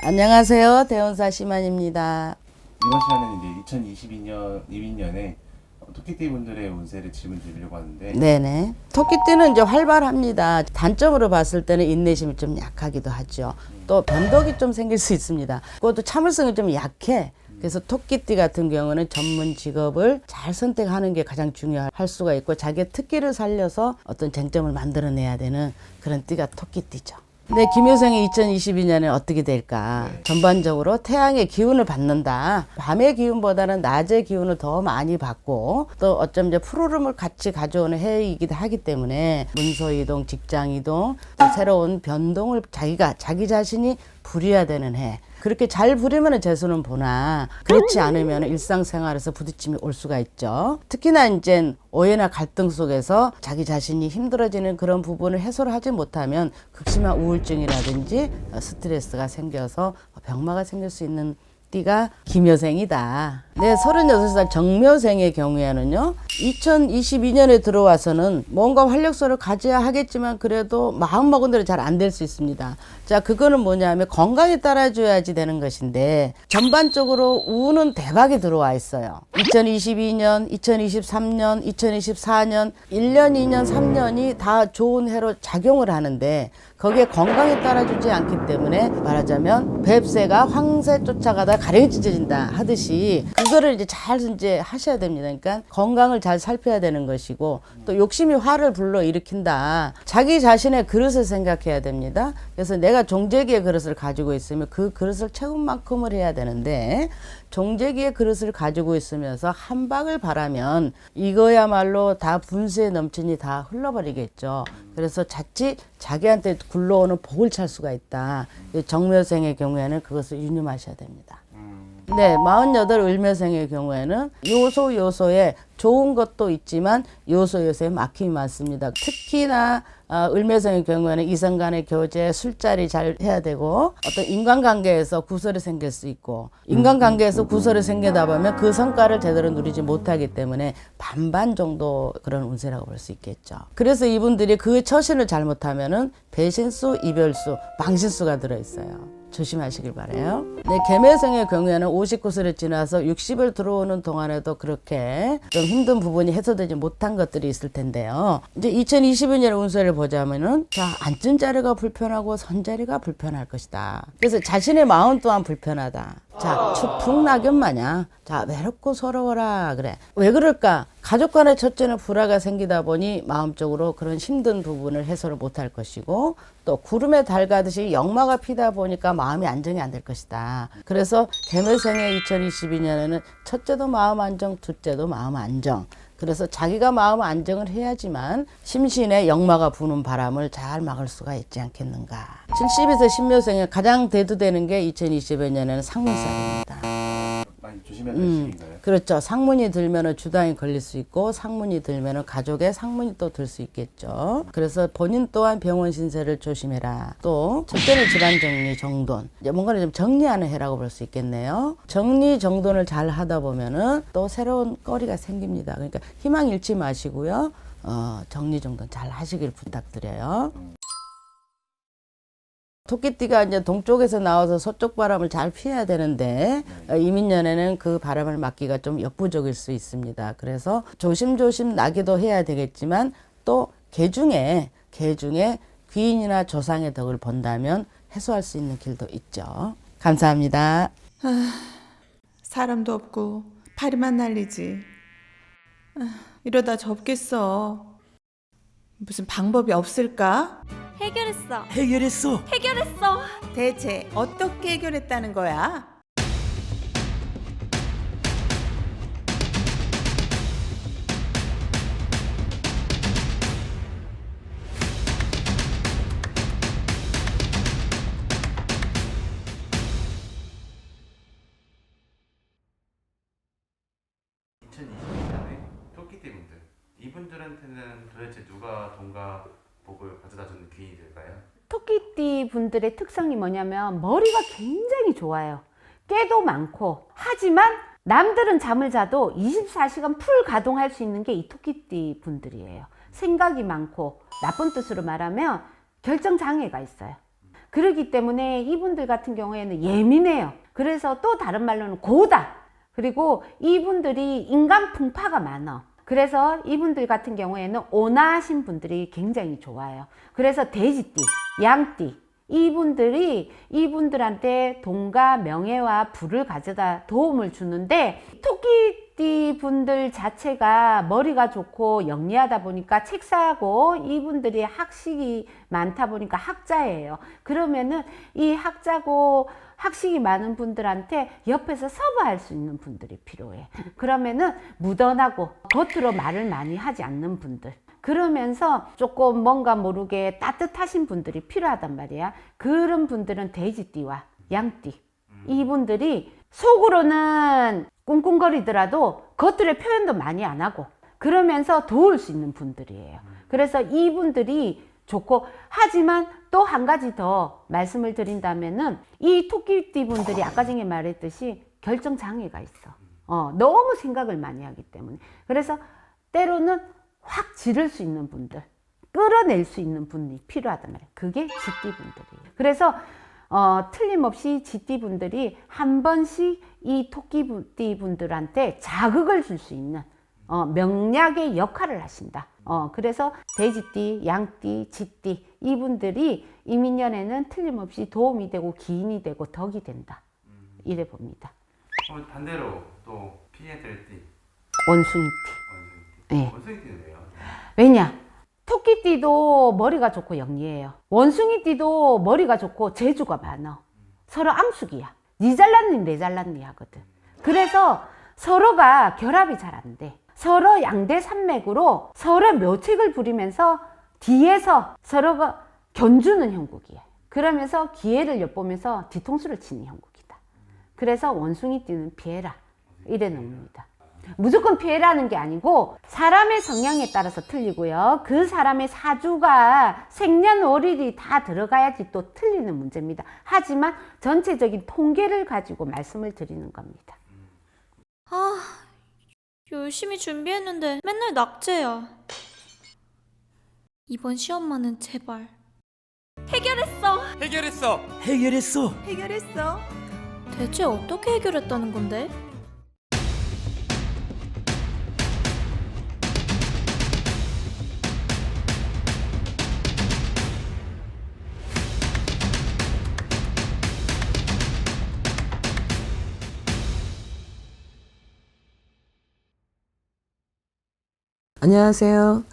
안녕하세요. 대원사 심한입니다. 이번 시간에는 이제 2022년에 토끼띠 분들의 운세를 질문 드리려고 하는데 네네. 토끼띠는 이제 활발합니다. 단점으로 봤을 때는 인내심이 좀 약하기도 하죠. 또 변덕이 좀 생길 수 있습니다. 그것도 참을성이 좀 약해. 그래서 토끼띠 같은 경우는 전문 직업을 잘 선택하는 게 가장 중요할 수가 있고 자기의 특기를 살려서 어떤 쟁점을 만들어내야 되는 그런 띠가 토끼띠죠. 네, 김효성이 2022년에 어떻게 될까? 전반적으로 태양의 기운을 받는다. 밤의 기운보다는 낮의 기운을 더 많이 받고 또 어쩜 이제 푸르름을 같이 가져오는 해이기도 하기 때문에 문서 이동, 직장 이동, 또 새로운 변동을 자기 자신이 부려야 되는 해. 그렇게 잘 부리면 재수는 보나 그렇지 않으면 일상생활에서 부딪힘이 올 수가 있죠. 특히나 이제 오해나 갈등 속에서 자기 자신이 힘들어지는 그런 부분을 해소를 하지 못하면 극심한 우울증이라든지 스트레스가 생겨서 병마가 생길 수 있는 띠가 김효생이다. 네, 36살 정묘생의 경우에는요. 2022년에 들어와서는 뭔가 활력소를 가져야 하겠지만 그래도 마음먹은 대로 잘 안 될 수 있습니다. 자, 그거는 뭐냐면 건강에 따라줘야지 되는 것인데 전반적으로 우는 대박이 들어와 있어요. 2022년, 2023년, 2024년, 1년, 2년, 3년이 다 좋은 해로 작용을 하는데 거기에 건강에 따라주지 않기 때문에 말하자면 뱁새가 황새 쫓아가다 가랭이 찢어진다 하듯이 그거를 이제 잘 이제 하셔야 됩니다. 그러니까 건강을 잘 살펴야 되는 것이고 또 욕심이 화를 불러일으킨다. 자기 자신의 그릇을 생각해야 됩니다. 그래서 내가 종재기의 그릇을 가지고 있으면 그 그릇을 채운 만큼을 해야 되는데 종재기의 그릇을 가지고 있으면서 한 방을 바라면 이거야말로 다 분수에 넘치니 다 흘러버리겠죠. 그래서 자칫 자기한테 굴러오는 복을 찰 수가 있다. 정묘생의 경우에는 그것을 유념하셔야 됩니다. 네, 48 을묘생의 경우에는 요소에 좋은 것도 있지만 요소에 막힘이 많습니다. 특히나 을묘생의 경우에는 이성 간의 교제, 술자리 잘 해야 되고 어떤 인간관계에서 구설이 생길 수 있고 인간관계에서 구설이 생기다 보면 그 성과를 제대로 누리지 못하기 때문에 반반 정도 그런 운세라고 볼 수 있겠죠. 그래서 이분들이 그 처신을 잘못하면은 배신수, 이별수, 망신수가 들어있어요. 조심하시길 바라요. 네, 개묘생의 경우에는 59세를 지나서 60을 들어오는 동안에도 그렇게 좀 힘든 부분이 해소되지 못한 것들이 있을 텐데요. 이제 2022년 운세를 보자면은 자, 앉은 자리가 불편하고 선 자리가 불편할 것이다. 그래서 자신의 마음 또한 불편하다. 자, 추풍 낙엽 마냥 자, 외롭고 서러워라 그래. 왜 그럴까? 가족 간의 첫째는 불화가 생기다 보니 마음적으로 그런 힘든 부분을 해소를 못할 것이고 또 구름에 달 가듯이 역마가 피다 보니까 마음이 안정이 안 될 것이다. 그래서 개묘생의 2022년에는 첫째도 마음 안정, 둘째도 마음 안정. 그래서 자기가 마음 안정을 해야지만 심신에 역마가 부는 바람을 잘 막을 수가 있지 않겠는가. 70에서 신묘생에 가장 대두되는 게 2022년에는 상문살입니다. 많이 조심해야 될 시기인가요? 그렇죠. 상문이 들면은 주당이 걸릴 수 있고 상문이 들면은 가족의 상문이 또 들 수 있겠죠. 그래서 본인 또한 병원 신세를 조심해라. 또 첫째는 집안 정리 정돈. 이제 뭔가를 좀 정리하는 해라고 볼 수 있겠네요. 정리 정돈을 잘 하다 보면은 또 새로운 거리가 생깁니다. 그러니까 희망 잃지 마시고요. 정리 정돈 잘 하시길 부탁드려요. 토끼띠가 이제 동쪽에서 나와서 서쪽 바람을 잘 피해야 되는데 이민년에는 그 바람을 막기가 좀 역부족일 수 있습니다. 그래서 조심조심 나기도 해야 되겠지만 또 개중에 귀인이나 조상의 덕을 본다면 해소할 수 있는 길도 있죠. 감사합니다. 사람도 없고 파리만 날리지. 이러다 접겠어. 무슨 방법이 없을까? 해결했어. 대체 어떻게 해결했다는 거야? 토끼띠 분들 이분들한테는 도대체 누가 돈과 복을 가져다주는 귀인이 될까요? 토끼띠 분들의 특성이 뭐냐면 머리가 굉장히 좋아요. 깨도 많고 하지만 남들은 잠을 자도 24시간 풀 가동할 수 있는 게 이 토끼띠 분들이에요. 생각이 많고 나쁜 뜻으로 말하면 결정 장애가 있어요. 그렇기 때문에 이분들 같은 경우에는 예민해요. 그래서 또 다른 말로는 고다. 그리고 이분들이 인간 풍파가 많아. 그래서 이분들 같은 경우에는 온화하신 분들이 굉장히 좋아요. 그래서 돼지띠, 양띠, 이분들한테 돈과 명예와 부를 가져다 도움을 주는데, 토끼띠 분들 자체가 머리가 좋고 영리하다 보니까 책 사고, 이분들이 학식이 많다 보니까 학자예요. 그러면은 이 학자고 학식이 많은 분들한테 옆에서 서브할 수 있는 분들이 필요해. 그러면은 무던하고 겉으로 말을 많이 하지 않는 분들, 그러면서 조금 뭔가 모르게 따뜻하신 분들이 필요하단 말이야. 그런 분들은 돼지띠와 양띠, 이분들이 속으로는 꿍꿍거리더라도 겉으로 표현도 많이 안 하고 그러면서 도울 수 있는 분들이에요. 그래서 이분들이 좋고, 하지만 또 한 가지 더 말씀을 드린다면은 이 토끼띠 분들이 아까 전에 말했듯이 결정 장애가 있어. 너무 생각을 많이 하기 때문에. 그래서 때로는 확 지를 수 있는 분들, 끌어낼 수 있는 분이 필요하단 말이에요. 그게 쥐띠 분들이에요. 그래서 틀림없이 쥐띠 분들이 한 번씩 이 토끼띠 분들한테 자극을 줄 수 있는 명약의 역할을 하신다. 그래서 돼지띠, 양띠, 쥐띠, 이분들이 이민년에는 틀림없이 도움이 되고 기인이 되고 덕이 된다. 이래 봅니다. 반대로 또 피해될 띠, 원숭이띠. 네. 원숭이띠는 왜요? 왜냐? 토끼띠도 머리가 좋고 영리해요. 원숭이띠도 머리가 좋고 재주가 많아. 서로 암숙이야. 니 잘났니 내 잘났니 하거든. 그래서 서로가 결합이 잘 안 돼. 서로 양대 산맥으로 서로 묘책을 부리면서 뒤에서 서로가 견주는 형국이에요. 그러면서 기회를 엿보면서 뒤통수를 치는 형국이다. 그래서 원숭이띠는 피해라. 이래 놓습니다. 무조건 피해라는 게 아니고 사람의 성향에 따라서 틀리고요. 그 사람의 사주가 생년월일이 다 들어가야지 또 틀리는 문제입니다. 하지만 전체적인 통계를 가지고 말씀을 드리는 겁니다. 아, 열심히 준비했는데 맨날 낙제야. 이번 시험만은 제발. 해결했어. 해결했어. 대체 어떻게 해결했다는 건데? 안녕하세요.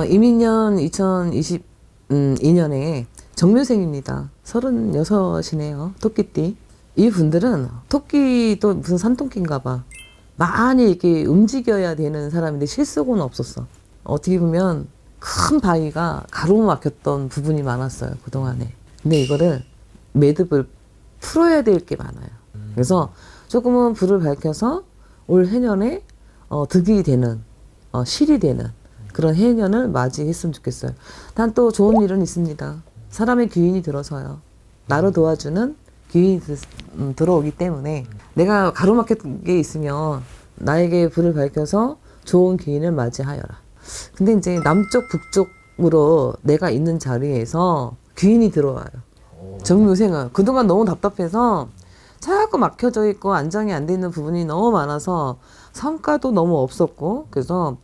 이민년 2022년에 정묘생입니다. 36이네요. 토끼띠. 이 분들은 토끼도 무슨 산토끼인가 봐. 많이 이렇게 움직여야 되는 사람인데 실속은 없었어. 어떻게 보면 큰 바위가 가로막혔던 부분이 많았어요. 그동안에. 근데 이거를 매듭을 풀어야 될 게 많아요. 그래서 조금은 불을 밝혀서 올 해년에 득이 되는, 실이 되는 그런 해년을 맞이했으면 좋겠어요. 단 또 좋은 일은 있습니다. 사람의 귀인이 들어서요. 나를 도와주는 귀인이 들어오기 때문에 내가 가로막힌 게 있으면 나에게 불을 밝혀서 좋은 귀인을 맞이하여라. 근데 이제 남쪽 북쪽으로 내가 있는 자리에서 귀인이 들어와요. 정묘생은 그동안 너무 답답해서 자꾸 막혀져 있고 안정이 안 돼 있는 부분이 너무 많아서 성과도 너무 없었고, 그래서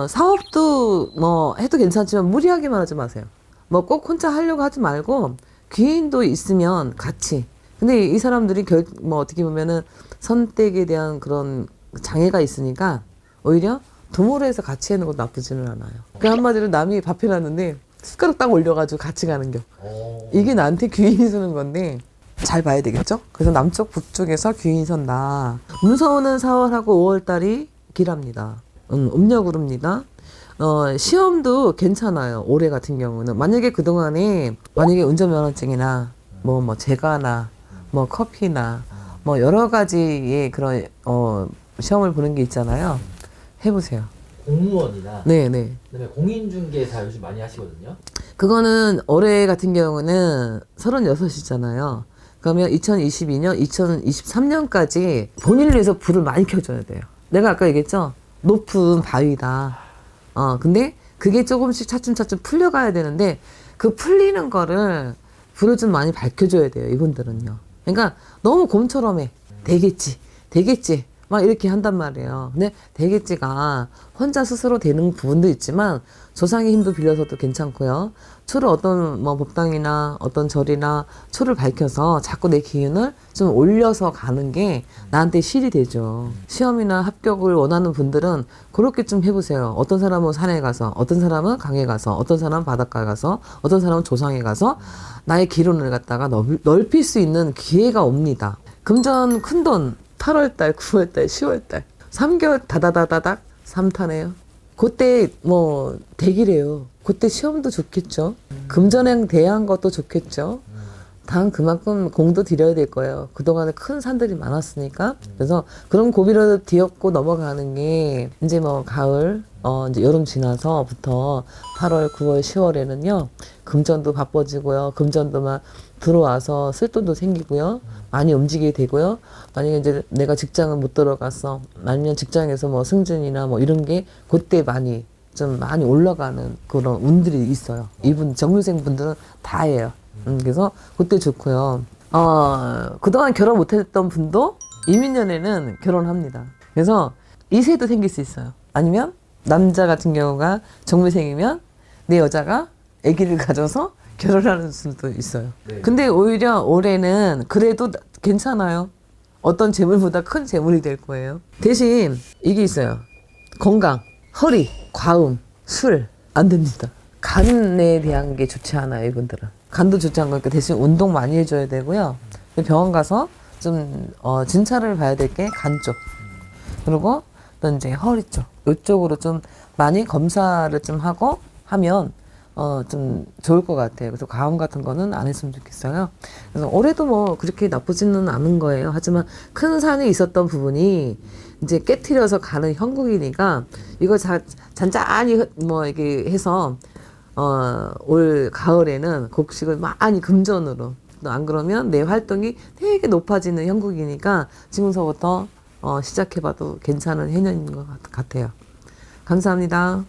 사업도 뭐 해도 괜찮지만 무리하게만 하지 마세요. 뭐 꼭 혼자 하려고 하지 말고 귀인도 있으면 같이. 근데 이 사람들이 뭐 어떻게 보면은 선택에 대한 그런 장애가 있으니까 오히려 도모로 해서 같이 하는 것도 나쁘지는 않아요. 그 한마디로 남이 밥 해놨는데 숟가락 딱 올려가지고 같이 가는 겨. 이게 나한테 귀인이 서는 건데 잘 봐야 되겠죠? 그래서 남쪽 북쪽에서 귀인이 선다. 문서오는 4월하고 5월달이 길합니다. 음력으로입니다. 시험도 괜찮아요. 올해 같은 경우는. 만약에 그동안에 운전면허증이나 뭐 제가나 뭐 커피나 뭐 여러 가지의 그런 시험을 보는 게 있잖아요. 해보세요. 공무원이나 네네. 그다음에 공인중개사 요즘 많이 하시거든요. 그거는 올해 같은 경우는 36이잖아요. 그러면 2022년, 2023년까지 본인을 위해서 불을 많이 켜줘야 돼요. 내가 아까 얘기했죠? 높은 바위다. 근데 그게 조금씩 차츰차츰 풀려가야 되는데 그 풀리는 거를 불을 좀 많이 밝혀줘야 돼요. 이분들은요. 그러니까 너무 곰처럼 해. 되겠지 막 이렇게 한단 말이에요. 근데 되겠지가 혼자 스스로 되는 부분도 있지만 조상의 힘도 빌려서도 괜찮고요. 초를 어떤 뭐 법당이나 어떤 절이나 초를 밝혀서 자꾸 내 기운을 좀 올려서 가는 게 나한테 실이 되죠. 시험이나 합격을 원하는 분들은 그렇게 좀 해보세요. 어떤 사람은 산에 가서, 어떤 사람은 강에 가서, 어떤 사람은 바닷가에 가서, 어떤 사람은 조상에 가서 나의 기운을 갖다가 넓힐 수 있는 기회가 옵니다. 금전 큰돈 8월달, 9월달, 10월달 3개월 다다다다닥 3타네요. 그때 뭐 대기래요. 그때 시험도 좋겠죠. 금전에 대한 것도 좋겠죠. 단 그만큼 공도 들여야 될 거예요. 그동안에 큰 산들이 많았으니까. 그래서 그런 고비를 뒤엎고 넘어가는 게 이제 뭐 가을, 이제 여름 지나서부터 8월, 9월, 10월에는요. 금전도 바빠지고요. 금전도만 들어와서 쓸 돈도 생기고요. 많이 움직이게 되고요. 만약에 이제 내가 직장을 못 들어갔어. 아니면 직장에서 뭐 승진이나 뭐 이런 게 그때 많이 올라가는 그런 운들이 있어요. 이분 정묘생 분들은 다예요. 그래서 그때 좋고요. 그동안 결혼 못했던 분도 이민년에는 결혼합니다. 그래서 2세도 생길 수 있어요. 아니면 남자 같은 경우가 정묘생이면 내 여자가 아기를 가져서 결혼하는 수도 있어요. 네. 근데 오히려 올해는 그래도 괜찮아요. 어떤 재물보다 큰 재물이 될 거예요. 대신 이게 있어요. 건강, 허리, 과음, 술 안 됩니다. 간에 대한 게 좋지 않아요. 이분들은. 간도 좋지 않으니까 대신 운동 많이 해줘야 되고요. 병원 가서 좀 진찰을 봐야 될 게 간 쪽. 그리고 또 이제 허리 쪽. 이쪽으로 좀 많이 검사를 좀 하고 하면 좀 좋을 것 같아요. 그래서 과음 같은 거는 안 했으면 좋겠어요. 그래서 올해도 뭐 그렇게 나쁘지는 않은 거예요. 하지만 큰 산이 있었던 부분이 이제 깨트려서 가는 형국이니까 이거 잔잔히 뭐 이렇게 해서 올 가을에는 곡식을 많이 금전으로 또 안 그러면 내 활동이 되게 높아지는 형국이니까 지금서부터 시작해봐도 괜찮은 해년인 것 같아요. 감사합니다.